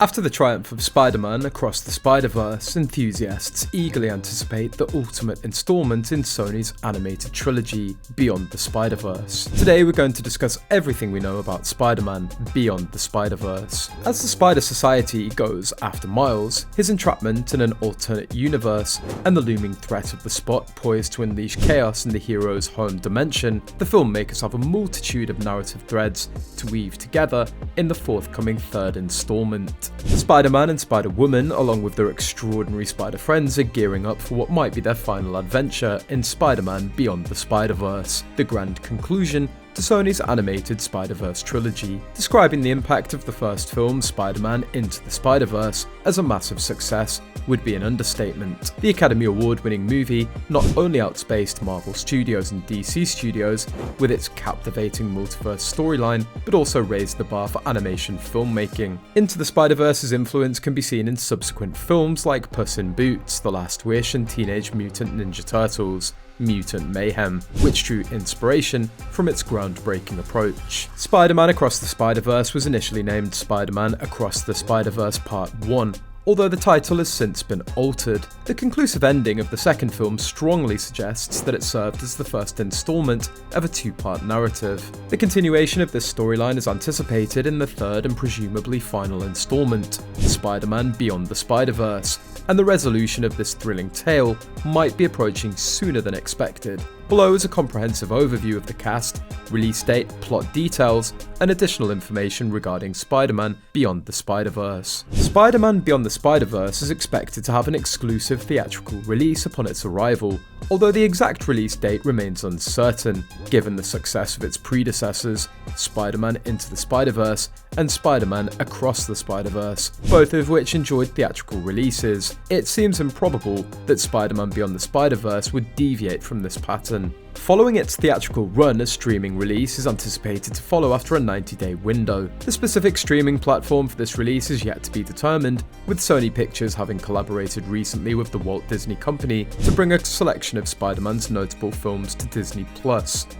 After the triumph of Spider-Man across the Spider-Verse, enthusiasts eagerly anticipate the ultimate installment in Sony's animated trilogy, Beyond the Spider-Verse. Today we're going to discuss everything we know about Spider-Man Beyond the Spider-Verse. As the Spider Society goes after Miles, his entrapment in an alternate universe, and the looming threat of the Spot poised to unleash chaos in the hero's home dimension, the filmmakers have a multitude of narrative threads to weave together in the forthcoming third installment. Spider-Man and Spider-Woman, along with their extraordinary spider friends, are gearing up for what might be their final adventure in Spider-Man Beyond the Spider-Verse, the grand conclusion to Sony's animated Spider-Verse trilogy. Describing the impact of the first film, Spider-Man Into the Spider-Verse, as a massive success would be an understatement. The Academy Award-winning movie not only outspaced Marvel Studios and DC Studios with its captivating multiverse storyline, but also raised the bar for animation filmmaking. Into the Spider-Verse's influence can be seen in subsequent films like Puss in Boots, The Last Wish, and Teenage Mutant Ninja Turtles: Mutant Mayhem, which drew inspiration from its groundbreaking approach. Spider-Man Across the Spider-Verse was initially named Spider-Man Across the Spider-Verse Part 1, although the title has since been altered. The conclusive ending of the second film strongly suggests that it served as the first installment of a two-part narrative. The continuation of this storyline is anticipated in the third and presumably final installment, Spider-Man Beyond the Spider-Verse, and the resolution of this thrilling tale might be approaching sooner than expected. Below is a comprehensive overview of the cast, release date, plot details, and additional information regarding Spider-Man Beyond the Spider-Verse. Spider-Man Beyond the Spider-Verse is expected to have an exclusive theatrical release upon its arrival, although the exact release date remains uncertain, given the success of its predecessors, Spider-Man Into the Spider-Verse and Spider-Man Across the Spider-Verse, both of which enjoyed theatrical releases. It seems improbable that Spider-Man Beyond the Spider-Verse would deviate from this pattern. Following its theatrical run, a streaming release is anticipated to follow after a 90-day window. The specific streaming platform for this release is yet to be determined, with Sony Pictures having collaborated recently with the Walt Disney Company to bring a selection of Spider-Man's notable films to Disney+.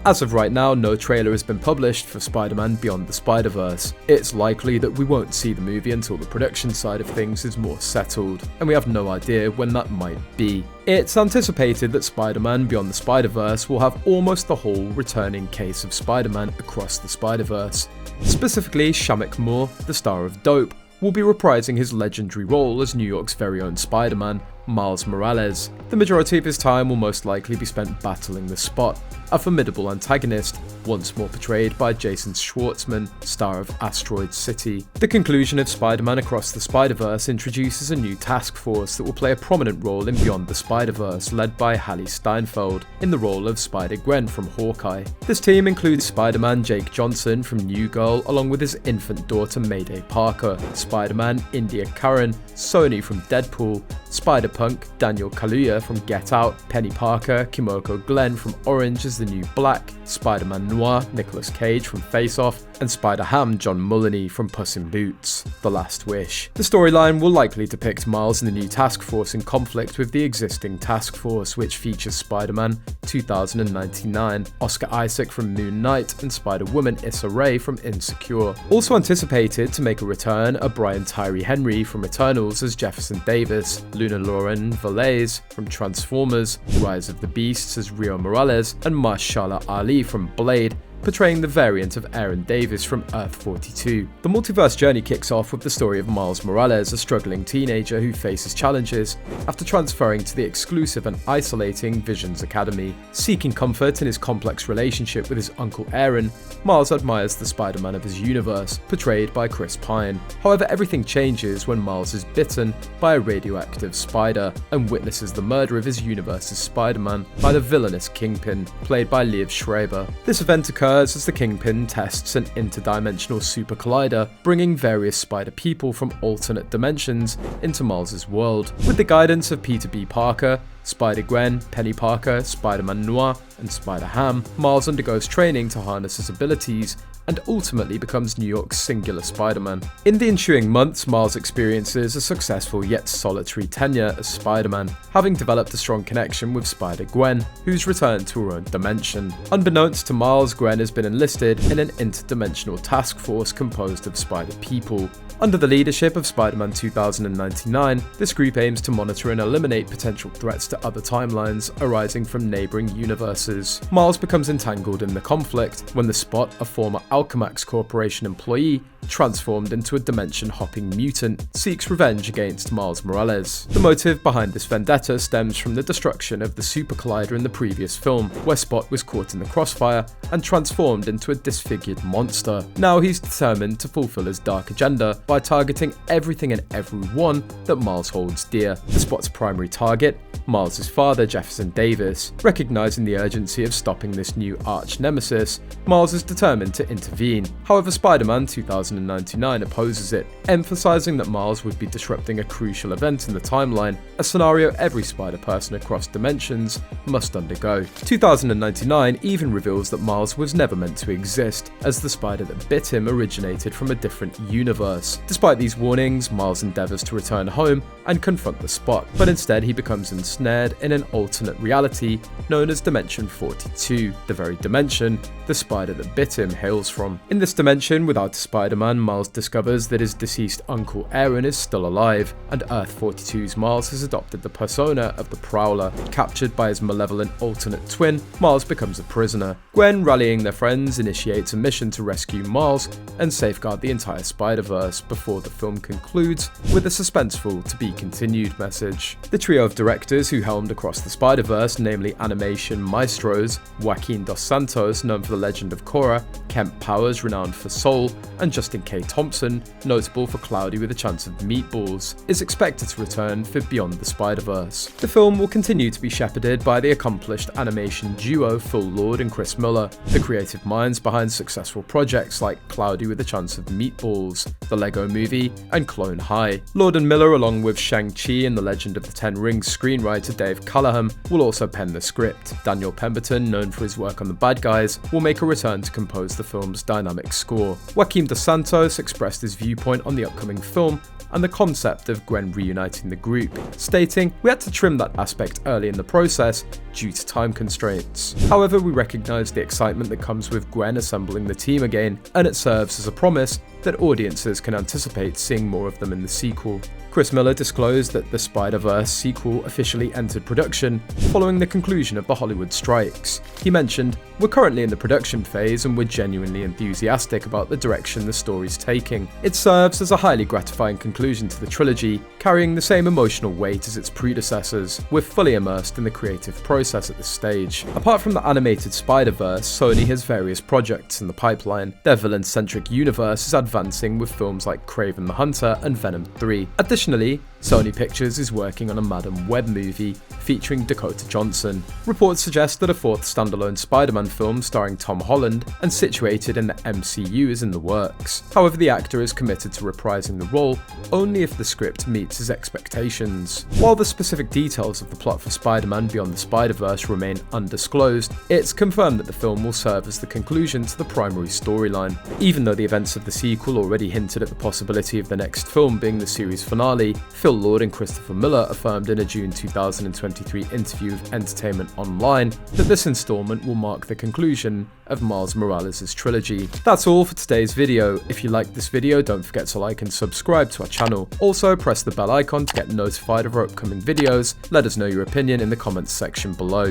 As of right now, no trailer has been published for Spider-Man Beyond the Spider-Verse. It's likely that we won't see the movie until the production side of things is more settled, and we have no idea when that might be. It's anticipated that Spider-Man Beyond the Spider-Verse will have almost the whole returning case of Spider-Man Across the Spider-Verse. Specifically, Shameik Moore, the star of Dope, will be reprising his legendary role as New York's very own Spider-Man, Miles Morales. The majority of his time will most likely be spent battling the Spot, a formidable antagonist, once more portrayed by Jason Schwartzman, star of Asteroid City. The conclusion of Spider-Man Across the Spider-Verse introduces a new task force that will play a prominent role in Beyond the Spider-Verse, led by Hailee Steinfeld in the role of Spider-Gwen from Hawkeye. This team includes Spider-Man Jake Johnson from New Girl, along with his infant daughter Mayday Parker, Spider-Man India Karen Sony from Deadpool, Spider-Punk Daniel Kaluuya from Get Out, Penny Parker Kimoko Glenn from Orange as the New Black, Spider-Man Noir Nicolas Cage from Face Off, and Spider-Ham John Mulaney from Puss in Boots: The Last Wish. The storyline will likely depict Miles and the new task force in conflict with the existing task force, which features Spider-Man 2099, Oscar Isaac from Moon Knight, and Spider-Woman Issa Rae from Insecure. Also anticipated to make a return are Brian Tyree Henry from Eternals as Jefferson Davis, Luna Lauren Velez from Transformers, Rise of the Beasts as Rio Morales, and Mahershala Ali from Blade, portraying the variant of Aaron Davis from Earth-42. The multiverse journey kicks off with the story of Miles Morales, a struggling teenager who faces challenges after transferring to the exclusive and isolating Visions Academy. Seeking comfort in his complex relationship with his uncle Aaron, Miles admires the Spider-Man of his universe, portrayed by Chris Pine. However, everything changes when Miles is bitten by a radioactive spider and witnesses the murder of his universe's Spider-Man by the villainous Kingpin, played by Liev Schreiber. This event occurs as the Kingpin tests an interdimensional super collider, bringing various spider people from alternate dimensions into Miles' world. With the guidance of Peter B. Parker, Spider-Gwen, Penny Parker, Spider-Man Noir, and Spider-Ham, Miles undergoes training to harness his abilities and ultimately becomes New York's singular Spider-Man. In the ensuing months, Miles experiences a successful yet solitary tenure as Spider-Man, having developed a strong connection with Spider-Gwen, who's returned to her own dimension. Unbeknownst to Miles, Gwen has been enlisted in an interdimensional task force composed of Spider-People. Under the leadership of Spider-Man 2099, this group aims to monitor and eliminate potential threats to other timelines arising from neighboring universes. Miles becomes entangled in the conflict when the Spot, a former Alchemax Corporation employee, transformed into a dimension-hopping mutant, seeks revenge against Miles Morales. The motive behind this vendetta stems from the destruction of the Super Collider in the previous film, where Spot was caught in the crossfire and transformed into a disfigured monster. Now he's determined to fulfill his dark agenda by targeting everything and everyone that Miles holds dear. The Spot's primary target, Miles' father, Jefferson Davis. Recognizing the urgency of stopping this new arch-nemesis, Miles is determined to intervene. However, Spider-Man 2099 opposes it, emphasizing that Miles would be disrupting a crucial event in the timeline, a scenario every Spider-Person across dimensions must undergo. 2099 even reveals that Miles was never meant to exist, as the spider that bit him originated from a different universe. Despite these warnings, Miles endeavors to return home and confront the Spot, but instead he becomes ensnared in an alternate reality known as Dimension 42, the very dimension the spider that bit him hails from. In this dimension, without Spider-Man, Miles discovers that his deceased uncle Aaron is still alive, and Earth 42's Miles has adopted the persona of the Prowler. Captured by his malevolent alternate twin, Miles becomes a prisoner. Gwen, rallying their friends, initiates a mission to rescue Miles and safeguard the entire Spider-Verse before the film concludes with a suspenseful to be continued message. The trio of directors who helmed across the Spider-Verse, namely animation maestros Joaquin Dos Santos, known for The Legend of Korra, Kemp Powers, renowned for Soul, and Justin K. Thompson, notable for Cloudy with a Chance of Meatballs, is expected to return for Beyond the Spider-Verse. The film will continue to be shepherded by the accomplished animation duo Phil Lord and Chris Miller, the creative minds behind successful projects like Cloudy with a Chance of Meatballs, The Lego Movie, and Clone High. Lord and Miller, along with Shang-Chi and The Legend of the Ten Rings screenwriter Dave Callaham, will also pen the script. Daniel Pemberton, known for his work on The Bad Guys, will make a return to compose the film's dynamic score. Joaquin Dos Santos expressed his viewpoint on the upcoming film and the concept of Gwen reuniting the group, stating, "We had to trim that aspect early in the process due to time constraints. However, we recognise the excitement that comes with Gwen assembling the team again, and it serves as a promise that audiences can anticipate seeing more of them in the sequel." Chris Miller disclosed that the Spider-Verse sequel officially entered production following the conclusion of the Hollywood strikes. He mentioned, "We're currently in the production phase and we're genuinely enthusiastic about the direction the story's taking. It serves as a highly gratifying conclusion to the trilogy, carrying the same emotional weight as its predecessors. We're fully immersed in the creative process at this stage." Apart from the animated Spider-Verse, Sony has various projects in the pipeline. Their villain-centric universe is advancing with films like Kraven the Hunter and Venom 3. Additionally, Sony Pictures is working on a Madam Web movie featuring Dakota Johnson. Reports suggest that a fourth standalone Spider-Man film starring Tom Holland and situated in the MCU is in the works. However, the actor is committed to reprising the role only if the script meets his expectations. While the specific details of the plot for Spider-Man Beyond the Spider-Verse remain undisclosed, it's confirmed that the film will serve as the conclusion to the primary storyline. Even though the events of the sequel already hinted at the possibility of the next film being the series finale, Phil Lord and Christopher Miller affirmed in a June 2023 interview with Entertainment Online that this installment will mark the conclusion of Miles Morales' trilogy. That's all for today's video. If you liked this video, don't forget to like and subscribe to our channel. Also, press the bell icon to get notified of our upcoming videos. Let us know your opinion in the comments section below.